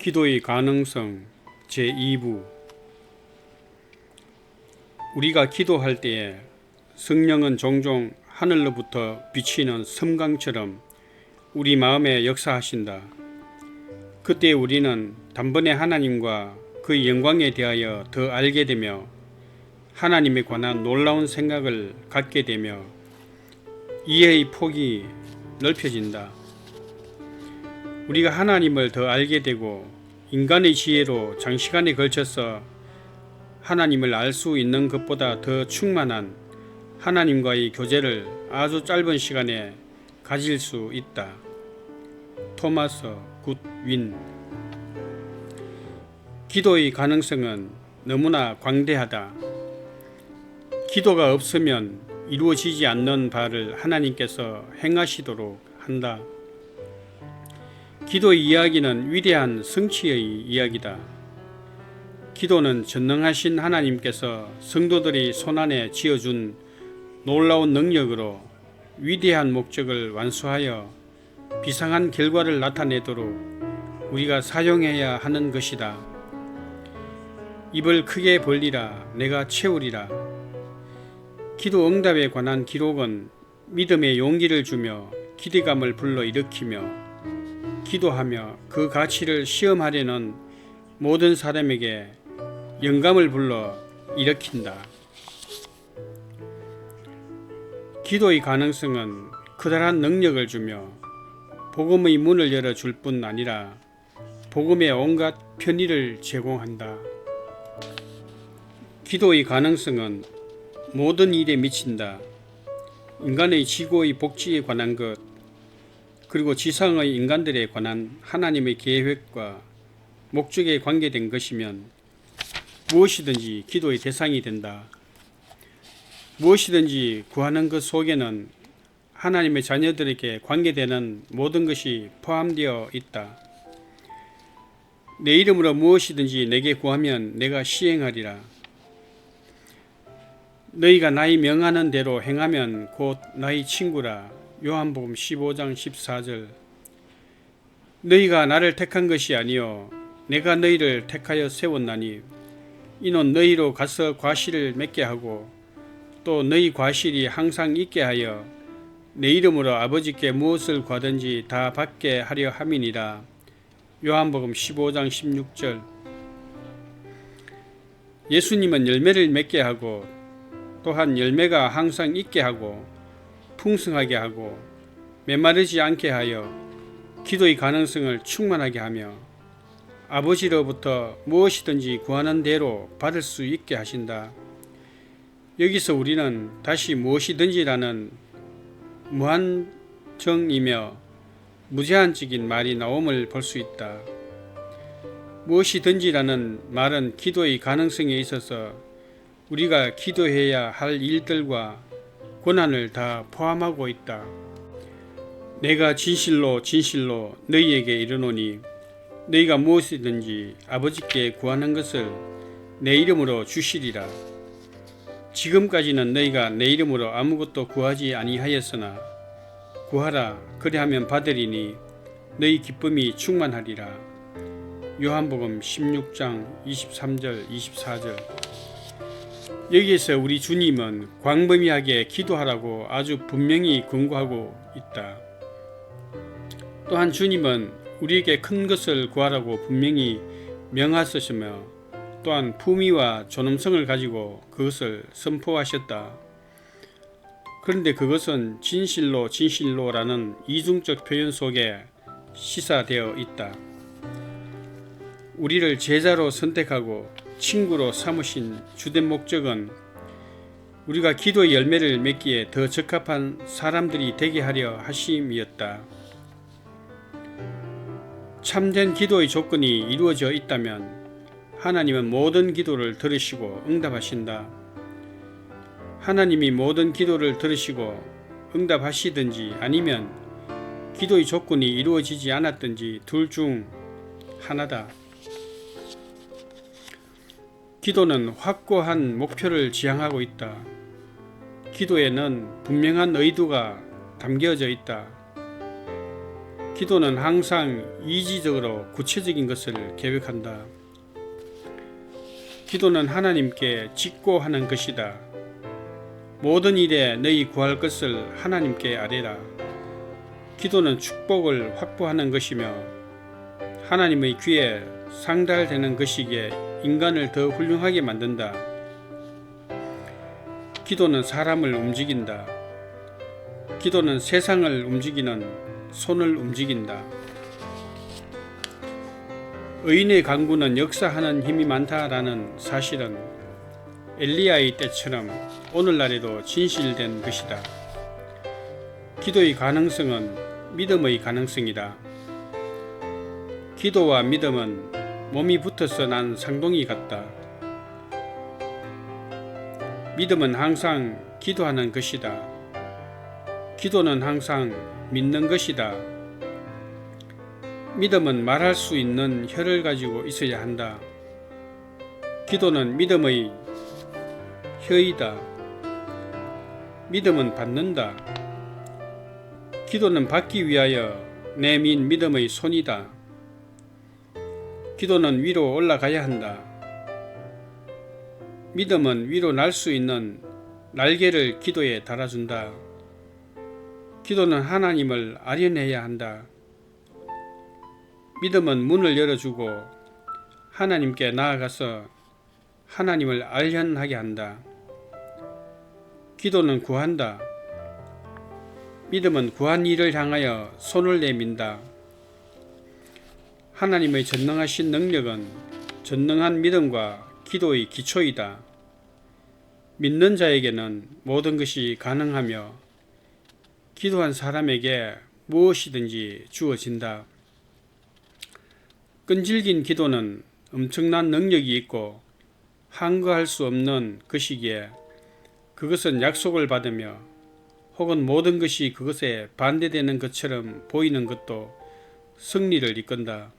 기도의 가능성 제2부. 우리가 기도할 때에 성령은 종종 하늘로부터 비치는 섬광처럼 우리 마음에 역사하신다. 그때 우리는 단번에 하나님과 그 영광에 대하여 더 알게 되며 하나님에 관한 놀라운 생각을 갖게 되며 이해의 폭이 넓혀진다. 우리가 하나님을 더 알게 되고 인간의 지혜로 장시간에 걸쳐서 하나님을 알 수 있는 것보다 더 충만한 하나님과의 교제를 아주 짧은 시간에 가질 수 있다. 토마스 굿윈. 기도의 가능성은 너무나 광대하다. 기도가 없으면 이루어지지 않는 바를 하나님께서 행하시도록 한다. 기도의 이야기는 위대한 성취의 이야기다. 기도는 전능하신 하나님께서 성도들이 손안에 쥐어준 놀라운 능력으로 위대한 목적을 완수하여 비상한 결과를 나타내도록 우리가 사용해야 하는 것이다. 입을 크게 벌리라, 내가 채우리라. 기도 응답에 관한 기록은 믿음의 용기를 주며 기대감을 불러일으키며 기도하며 그 가치를 시험하려는 모든 사람에게 영감을 불러 일으킨다. 기도의 가능성은 커다란 능력을 주며 복음의 문을 열어줄 뿐 아니라 복음의 온갖 편의를 제공한다. 기도의 가능성은 모든 일에 미친다. 인간의 지구의 복지에 관한 것, 그리고 지상의 인간들에 관한 하나님의 계획과 목적에 관계된 것이면 무엇이든지 기도의 대상이 된다. 무엇이든지 구하는 것 속에는 하나님의 자녀들에게 관계되는 모든 것이 포함되어 있다. 내 이름으로 무엇이든지 내게 구하면 내가 시행하리라. 너희가 나의 명하는 대로 행하면 곧 나의 친구라. 요한복음 15장 14절. 너희가 나를 택한 것이 아니요 내가 너희를 택하여 세웠나니 이는 너희로 가서 과실을 맺게 하고 또 너희 과실이 항상 있게 하여 내 이름으로 아버지께 무엇을 구하든지 다 받게 하려 함이니라. 요한복음 15장 16절. 예수님은 열매를 맺게 하고 또한 열매가 항상 있게 하고 풍성하게 하고 메마르지 않게 하여 기도의 가능성을 충만하게 하며 아버지로부터 무엇이든지 구하는 대로 받을 수 있게 하신다. 여기서 우리는 다시 무엇이든지라는 무한정이며 무제한적인 말이 나옴을 볼 수 있다. 무엇이든지라는 말은 기도의 가능성에 있어서 우리가 기도해야 할 일들과 고난을 다 포함하고 있다. 내가 진실로 진실로 너희에게 이르노니 너희가 무엇이든지 아버지께 구하는 것을 내 이름으로 주시리라. 지금까지는 너희가 내 이름으로 아무것도 구하지 아니하였으나 구하라, 그리하면 받으리니 너희 기쁨이 충만하리라. 요한복음 16장 23절 24절. 여기에서 우리 주님은 광범위하게 기도하라고 아주 분명히 권고하고 있다. 또한 주님은 우리에게 큰 것을 구하라고 분명히 명하셨으며 또한 품위와 존엄성을 가지고 그것을 선포하셨다. 그런데 그것은 진실로 진실로라는 이중적 표현 속에 시사되어 있다. 우리를 제자로 선택하고 친구로 삼으신 주된 목적은 우리가 기도의 열매를 맺기에 더 적합한 사람들이 되게 하려 하심이었다. 참된 기도의 조건이 이루어져 있다면 하나님은 모든 기도를 들으시고 응답하신다. 하나님이 모든 기도를 들으시고 응답하시든지 아니면 기도의 조건이 이루어지지 않았든지 둘 중 하나다. 기도는 확고한 목표를 지향하고 있다. 기도에는 분명한 의도가 담겨져 있다. 기도는 항상 이지적으로 구체적인 것을 계획한다. 기도는 하나님께 짓고 하는 것이다. 모든 일에 너희 구할 것을 하나님께 아뢰라. 기도는 축복을 확보하는 것이며 하나님의 귀에 상달되는 것이기에 인간을 더 훌륭하게 만든다. 기도는 사람을 움직인다. 기도는 세상을 움직이는 손을 움직인다. 의인의 간구는 역사하는 힘이 많다라는 사실은 엘리야의 때처럼 오늘날에도 진실된 것이다. 기도의 가능성은 믿음의 가능성이다. 기도와 믿음은 몸이 붙어서 난 상동이 같다. 믿음은 항상 기도하는 것이다. 기도는 항상 믿는 것이다. 믿음은 말할 수 있는 혀를 가지고 있어야 한다. 기도는 믿음의 혀이다. 믿음은 받는다. 기도는 받기 위하여 내민 믿음의 손이다. 기도는 위로 올라가야 한다. 믿음은 위로 날 수 있는 날개를 기도에 달아준다. 기도는 하나님을 아련해야 한다. 믿음은 문을 열어주고 하나님께 나아가서 하나님을 아련하게 한다. 기도는 구한다. 믿음은 구한 일을 향하여 손을 내민다. 하나님의 전능하신 능력은 전능한 믿음과 기도의 기초이다. 믿는 자에게는 모든 것이 가능하며 기도한 사람에게 무엇이든지 주어진다. 끈질긴 기도는 엄청난 능력이 있고 한거할 수 없는 것이기에 그것은 약속을 받으며 혹은 모든 것이 그것에 반대되는 것처럼 보이는 것도 승리를 이끈다.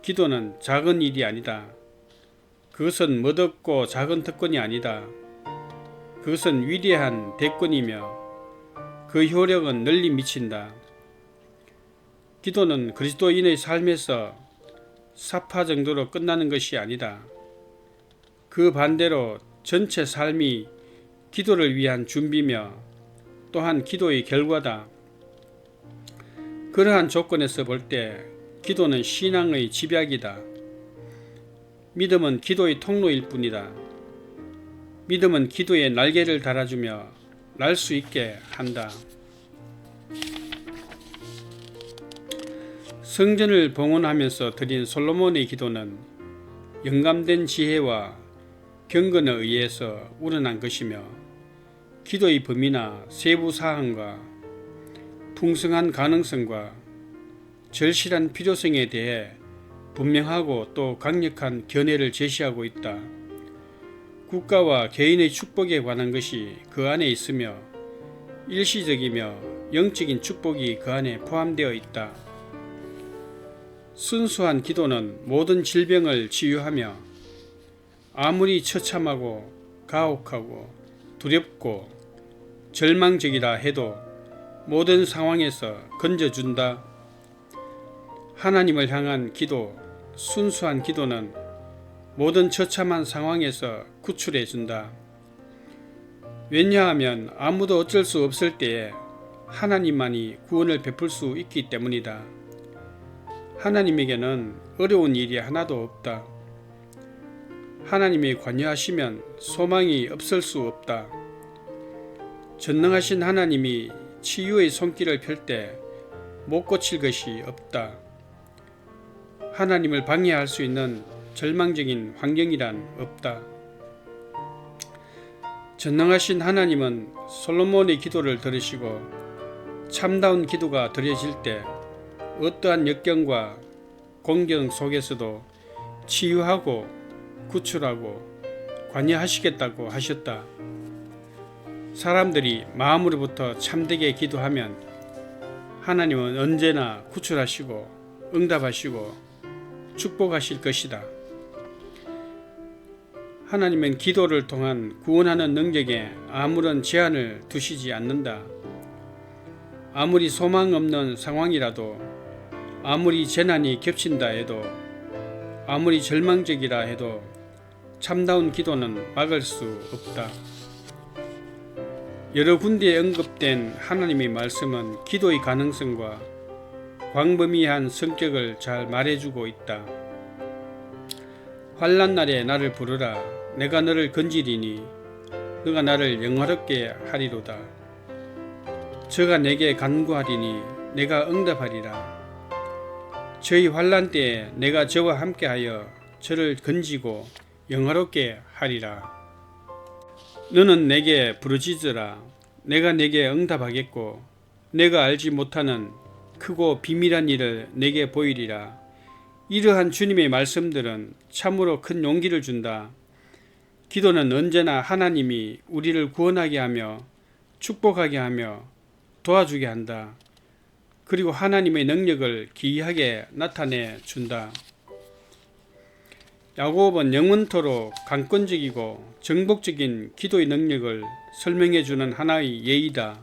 기도는 작은 일이 아니다. 그것은 멋없고 작은 특권이 아니다. 그것은 위대한 대권이며 그 효력은 널리 미친다. 기도는 그리스도인의 삶에서 사파 정도로 끝나는 것이 아니다. 그 반대로 전체 삶이 기도를 위한 준비며 또한 기도의 결과다. 그러한 조건에서 볼 때 기도는 신앙의 집약이다. 믿음은 기도의 통로일 뿐이다. 믿음은 기도에 날개를 달아주며 날 수 있게 한다. 성전을 봉헌하면서 드린 솔로몬의 기도는 영감된 지혜와 경건에 의해서 우러난 것이며 기도의 범위나 세부 사항과 풍성한 가능성과 절실한 필요성에 대해 분명하고 또 강력한 견해를 제시하고 있다. 국가와 개인의 축복에 관한 것이 그 안에 있으며 일시적이며 영적인 축복이 그 안에 포함되어 있다. 순수한 기도는 모든 질병을 치유하며 아무리 처참하고 가혹하고 두렵고 절망적이라 해도 모든 상황에서 건져준다. 하나님을 향한 기도, 순수한 기도는 모든 처참한 상황에서 구출해준다. 왜냐하면 아무도 어쩔 수 없을 때에 하나님만이 구원을 베풀 수 있기 때문이다. 하나님에게는 어려운 일이 하나도 없다. 하나님이 관여하시면 소망이 없을 수 없다. 전능하신 하나님이 치유의 손길을 펼 때 못 고칠 것이 없다. 하나님을 방해할 수 있는 절망적인 환경이란 없다. 전능하신 하나님은 솔로몬의 기도를 들으시고 참다운 기도가 드려질 때 어떠한 역경과 공경 속에서도 치유하고 구출하고 관여하시겠다고 하셨다. 사람들이 마음으로부터 참되게 기도하면 하나님은 언제나 구출하시고 응답하시고 축복하실 것이다. 하나님은 기도를 통한 구원하는 능력에 아무런 제한을 두시지 않는다. 아무리 소망 없는 상황이라도, 아무리 재난이 겹친다 해도, 아무리 절망적이라 해도 참다운 기도는 막을 수 없다. 여러 군데에 언급된 하나님의 말씀은 기도의 가능성과 광범위한 성격을 잘 말해주고 있다. 환난 날에 나를 부르라. 내가 너를 건지리니 너가 나를 영화롭게 하리로다. 저가 내게 간구하리니 내가 응답하리라. 저희 환난 때에 내가 저와 함께하여 저를 건지고 영화롭게 하리라. 너는 내게 부르짖으라. 내가 내게 응답하겠고 내가 알지 못하는 크고 비밀한 일을 내게 보이리라. 이러한 주님의 말씀들은 참으로 큰 용기를 준다. 기도는 언제나 하나님이 우리를 구원하게 하며 축복하게 하며 도와주게 한다. 그리고 하나님의 능력을 기이하게 나타내 준다. 야고보는 영원토록 강권적이고 정복적인 기도의 능력을 설명해 주는 하나의 예이다.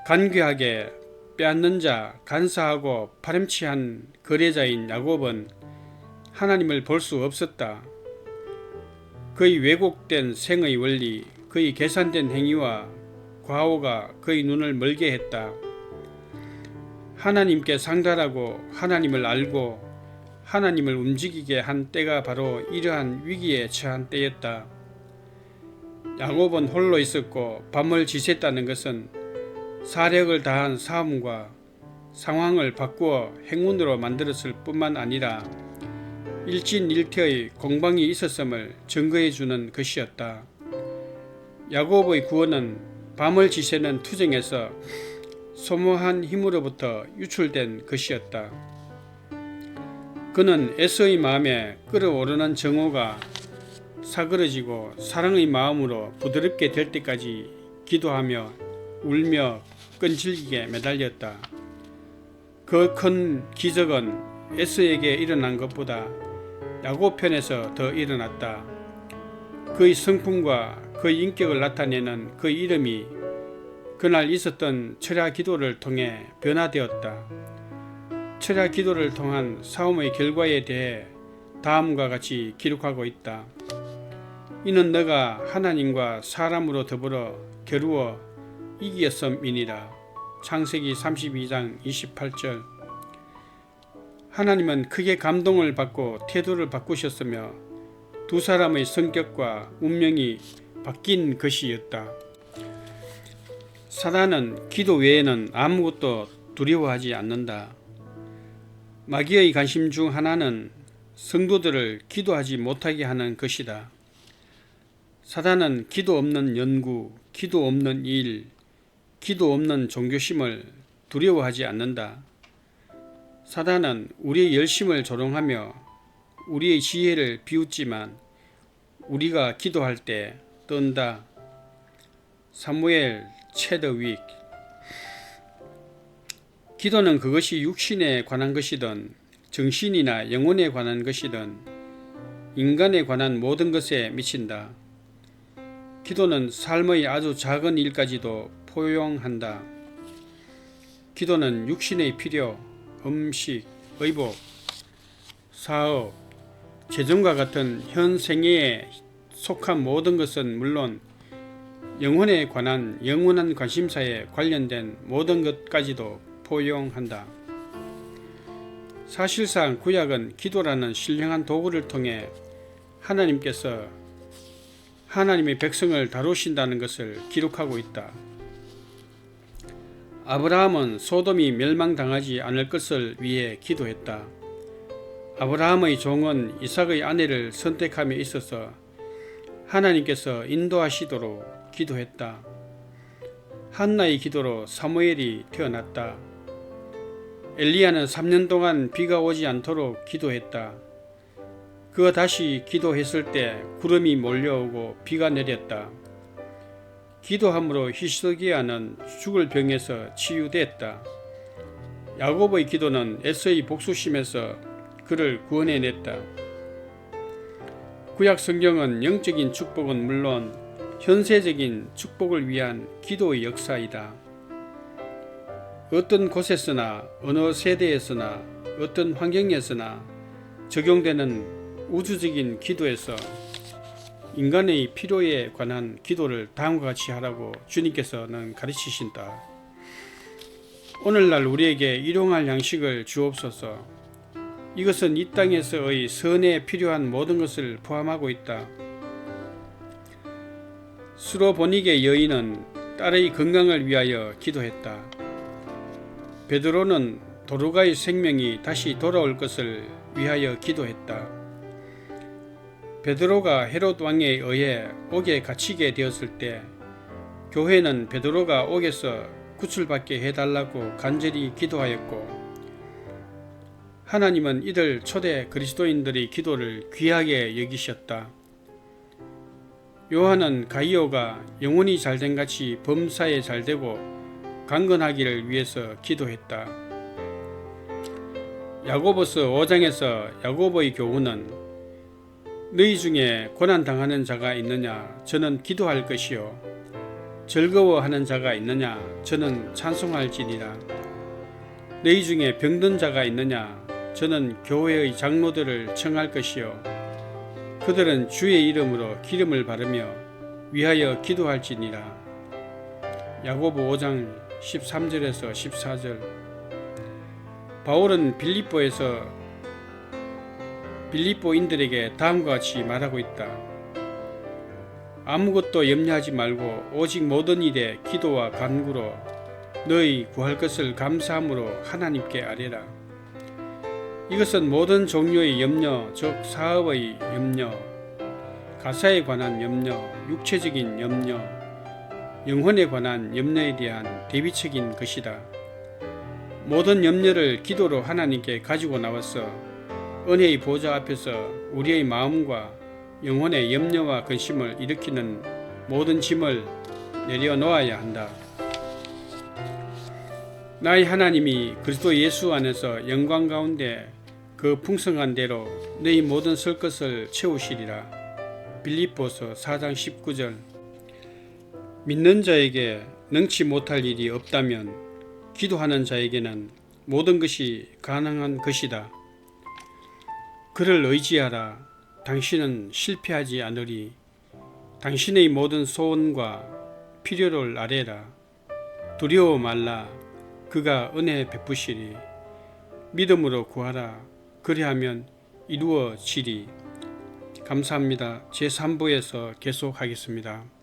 간교하게 빼앗는 자, 간사하고 파렴치한 거래자인 야고보는 하나님을 볼 수 없었다. 그의 왜곡된 생의 원리, 그의 계산된 행위와 과오가 그의 눈을 멀게 했다. 하나님께 상달하고 하나님을 알고 하나님을 움직이게 한 때가 바로 이러한 위기에 처한 때였다. 야고보는 홀로 있었고 밤을 지샜다는 것은 사력을 다한 싸움과 상황을 바꾸어 행운으로 만들었을 뿐만 아니라 일진일퇴의 공방이 있었음을 증거해 주는 것이었다. 야고보의 구원은 밤을 지새는 투쟁에서 소모한 힘으로부터 유출된 것이었다. 그는 에서의 마음에 끓어오르는 정오가 사그러지고 사랑의 마음으로 부드럽게 될 때까지 기도하며 울며 끈질기게 매달렸다. 그 큰 기적은 에서에게 일어난 것보다 야곱 편에서 더 일어났다. 그의 성품과 그의 인격을 나타내는 그의 이름이 그날 있었던 철야 기도를 통해 변화되었다. 철야 기도를 통한 싸움의 결과에 대해 다음과 같이 기록하고 있다. 이는 너가 하나님과 사람으로 더불어 겨루어 이기었음이니라. 창세기 32장 28절. 하나님은 크게 감동을 받고 태도를 바꾸셨으며 두 사람의 성격과 운명이 바뀐 것이었다. 사단은 기도 외에는 아무것도 두려워하지 않는다. 마귀의 관심 중 하나는 성도들을 기도하지 못하게 하는 것이다. 사단은 기도 없는 연구, 기도 없는 일, 기도 없는 종교심을 두려워하지 않는다. 사단은 우리의 열심을 조롱하며 우리의 지혜를 비웃지만 우리가 기도할 때 떤다. 사무엘 체더윅. 기도는 그것이 육신에 관한 것이든 정신이나 영혼에 관한 것이든 인간에 관한 모든 것에 미친다. 기도는 삶의 아주 작은 일까지도 포용한다. 기도는 육신의 필요, 음식, 의복, 사업, 재정과 같은 현 생애에 속한 모든 것은 물론 영혼에 관한 영원한 관심사에 관련된 모든 것까지도 포용한다. 사실상 구약은 기도라는 신령한 도구를 통해 하나님께서 하나님의 백성을 다루신다는 것을 기록하고 있다. 아브라함은 소돔이 멸망당하지 않을 것을 위해 기도했다. 아브라함의 종은 이삭의 아내를 선택함에 있어서 하나님께서 인도하시도록 기도했다. 한나의 기도로 사무엘이 태어났다. 엘리야는 3년 동안 비가 오지 않도록 기도했다. 그가 다시 기도했을 때 구름이 몰려오고 비가 내렸다. 기도함으로 히스기야는 죽을 병에서 치유됐다. 야곱의 기도는 에서의 복수심에서 그를 구원해냈다. 구약 성경은 영적인 축복은 물론 현세적인 축복을 위한 기도의 역사이다. 어떤 곳에서나 어느 세대에서나 어떤 환경에서나 적용되는 우주적인 기도에서 인간의 필요에 관한 기도를 다음과 같이 하라고 주님께서는 가르치신다. 오늘날 우리에게 일용할 양식을 주옵소서. 이것은 이 땅에서의 선에 필요한 모든 것을 포함하고 있다. 수로보니게 여인은 딸의 건강을 위하여 기도했다. 베드로는 도르가의 생명이 다시 돌아올 것을 위하여 기도했다. 베드로가 헤롯 왕에 의해 옥에 갇히게 되었을 때 교회는 베드로가 옥에서 구출받게 해달라고 간절히 기도하였고, 하나님은 이들 초대 그리스도인들의 기도를 귀하게 여기셨다. 요한은 가이오가 영혼이 잘된 같이 범사에 잘되고 강건하기를 위해서 기도했다. 야고보서 5장에서 야고보의 교훈은 너희 중에 고난당하는 자가 있느냐? 저는 기도할 것이요. 즐거워하는 자가 있느냐? 저는 찬송할지니라. 너희 중에 병든 자가 있느냐? 저는 교회의 장로들을 청할 것이요. 그들은 주의 이름으로 기름을 바르며 위하여 기도할지니라. 야고보 5장 13절에서 14절. 바울은 빌립보인들에게 다음과 같이 말하고 있다. 아무것도 염려하지 말고 오직 모든 일에 기도와 간구로 너희 구할 것을 감사함으로 하나님께 아뢰라. 이것은 모든 종류의 염려, 즉 사업의 염려, 가사에 관한 염려, 육체적인 염려, 영혼에 관한 염려에 대한 대비책인 것이다. 모든 염려를 기도로 하나님께 가지고 나와서 은혜의 보좌 앞에서 우리의 마음과 영혼의 염려와 근심을 일으키는 모든 짐을 내려놓아야 한다. 나의 하나님이 그리스도 예수 안에서 영광 가운데 그 풍성한 대로 너희 모든 설 것을 채우시리라. 빌립보서 4장 19절. 믿는 자에게 능치 못할 일이 없다면 기도하는 자에게는 모든 것이 가능한 것이다. 그를 의지하라. 당신은 실패하지 않으리. 당신의 모든 소원과 필요를 아뢰라. 두려워 말라. 그가 은혜 베푸시리. 믿음으로 구하라. 그리하면 이루어지리. 감사합니다. 제3부에서 계속하겠습니다.